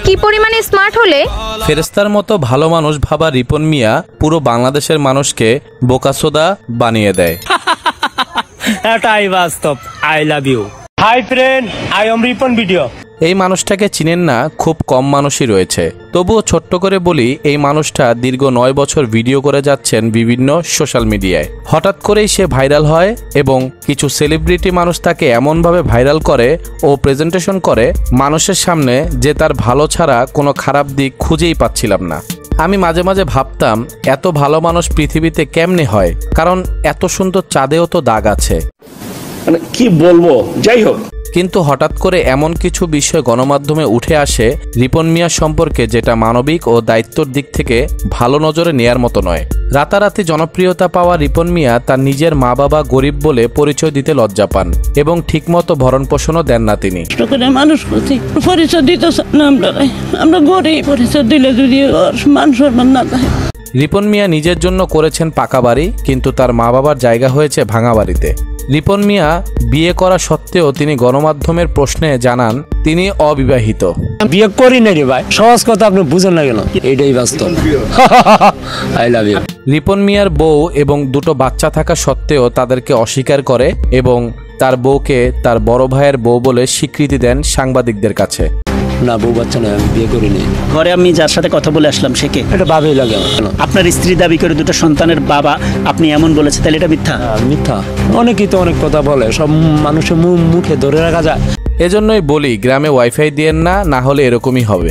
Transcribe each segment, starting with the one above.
কি পরিমাণে স্মার্ট হলে ফেরেশতার মতো ভালো মানুষ ভাবা রিপন মিয়া পুরো বাংলাদেশের মানুষকে বোকাসোদা বানিয়ে দেয়। এটাই বাস্তব। I love you. Hi friend, I am Ripon video. এই মানুষটাকে চিনেন না খুব কম মানুষই রয়েছে, তবুও ছোট্ট করে বলি এই মানুষটা দীর্ঘ 9 বছর ভিডিও করে যাচ্ছেন বিভিন্ন সোশ্যাল মিডিয়ায়। হঠাৎ করেই সে ভাইরাল হয় এবং কিছু সেলিব্রিটি মানুষ তাকে এমনভাবে ভাইরাল করে ও প্রেজেন্টেশন করে মানুষের সামনে যে তার ভালো ছাড়া কোনো খারাপ দিক খুঁজেই পাচ্ছিলাম না। আমি মাঝে মাঝে ভাবতাম এত ভালো মানুষ পৃথিবীতে কেমনে হয়, কারণ এত সুন্দর চাঁদেও তো দাগ আছে। মানে কি বলবো, যাই হোক। কিন্তু হঠাৎ করে এমন কিছু বিষয় গণমাধ্যমে উঠে আসে রিপন মিয়া সম্পর্কে যেটা মানবিক ও দায়িত্বর দিক থেকে ভালো নজরে নেয়ার মতো নয়। রাতারাতি জনপ্রিয়তা পাওয়া রিপন মিয়া তার নিজের মা বাবা গরিব বলে পরিচয় দিতে লজ্জা পান এবং ঠিকমতো ভরণ পোষণও দেন না তিনি। মানুষ পরিচয় দিতে আমরা গরিব, পরিচয় দিলে যদি মান সম্মান না থাকে। রিপন মিয়া নিজের জন্য করেছেন পাকা বাড়ি, কিন্তু তার মা বাবার জায়গা হয়েছে ভাঙা বাড়িতে। রিপন মিয়া বিয়ে করা সত্ত্বেও তিনি গণমাধ্যমের প্রশ্নে জানান তিনি অবিবাহিত। বিয়ে করি না রে ভাই, সহজ কথা আপনি বুঝেন না কেন? এইটাই বাস্তব। I love you. রিপন মিয়ার বউ এবং দুটো বাচ্চা থাকা সত্ত্বেও তাদেরকে অস্বীকার করে এবং তার বউকে তার বড় ভাইয়ের বউ বলে স্বীকৃতি দেন সাংবাদিকদের কাছে। না, বউ বাচ্চা না, আমি বিয়ে করিনি। ঘরে আমি যার সাথে কথা বলে আসলাম সে কে? এটা ভাবেই লাগে। আপনার স্ত্রী দাবি করে দুটো সন্তানের বাবা, আপনি এমন বলেছে, তাহলে এটা মিথ্যা? মিথ্যা। অনেকেই তো অনেক কথা বলে, সব মানুষের মুখে ধরে রাখা যায়। এজন্যই বলি গ্রামে ওয়াইফাই দিয়েন না, না হলে এরকমই হবে।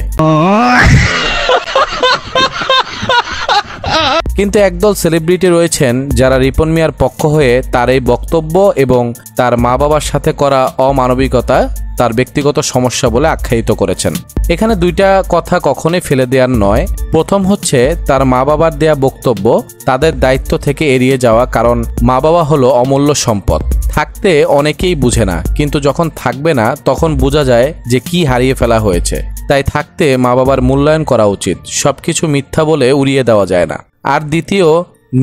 কিন্তু একদল সেলিব্রিটি রয়েছেন যারা রিপন মিয়ার পক্ষ হয়ে তার এই বক্তব্য এবং তার মা বাবার সাথে করা অমানবিকতা তার ব্যক্তিগত সমস্যা বলে আখ্যায়িত করেছেন। এখানে দুইটা কথা কখনোই ফেলে দেওয়ার নয়। প্রথম হচ্ছে তার মা বাবার দেয়া বক্তব্য তাদের দায়িত্ব থেকে এড়িয়ে যাওয়া, কারণ মা বাবা হলো অমূল্য সম্পদ। থাকতে অনেকেই বুঝে না, কিন্তু যখন থাকবে না তখন বোঝা যায় যে কি হারিয়ে ফেলা হয়েছে। তাই থাকতে মা বাবার মূল্যায়ন করা উচিত, সবকিছু মিথ্যা বলে উড়িয়ে দেওয়া যায় না। আর দ্বিতীয়,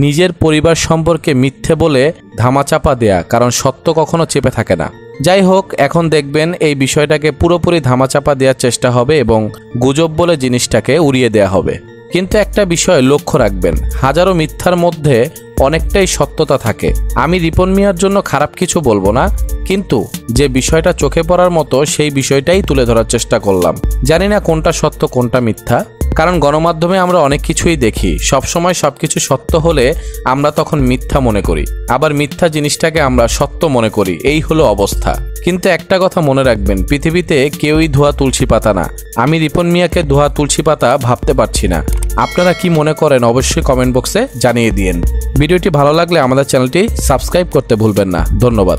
নিজের পরিবার সম্পর্কে মিথ্যে বলে ধামাচাপা দেয়া, কারণ সত্য কখনো চেপে থাকে না। যাই হোক, এখন দেখবেন এই বিষয়টাকে পুরোপুরি ধামাচাপা দেওয়ার চেষ্টা হবে এবং গুজব বলে জিনিসটাকে উড়িয়ে দেয়া হবে। কিন্তু একটা বিষয় লক্ষ্য রাখবেন, হাজারো মিথ্যার মধ্যে অনেকটাই সত্যতা থাকে। আমি রিপন মিয়ার জন্য খারাপ কিছু বলবো না, কিন্তু যে বিষয়টা চোখে পড়ার মতো সেই বিষয়টাই তুলে ধরার চেষ্টা করলাম। জানি না কোনটা সত্য কোনটা মিথ্যা, কারণ গণমাধ্যমে আমরা অনেক কিছুই দেখি। সবসময় সবকিছু সত্য হলে আমরা তখন মিথ্যা মনে করি, আবার মিথ্যা জিনিসটাকে আমরা সত্য মনে করি। এই হলো অবস্থা। কিন্তু একটা কথা মনে রাখবেন, পৃথিবীতে কেউই ধোয়া তুলসী পাতা না। আমি রিপন মিয়াকে ধোয়া তুলসী পাতা ভাবতে পারছি না। আপনারা কি মনে করেন অবশ্যই কমেন্ট বক্সে জানিয়ে দিন। ভিডিওটি ভালো লাগলে আমাদের চ্যানেলটি সাবস্ক্রাইব করতে ভুলবেন না। ধন্যবাদ।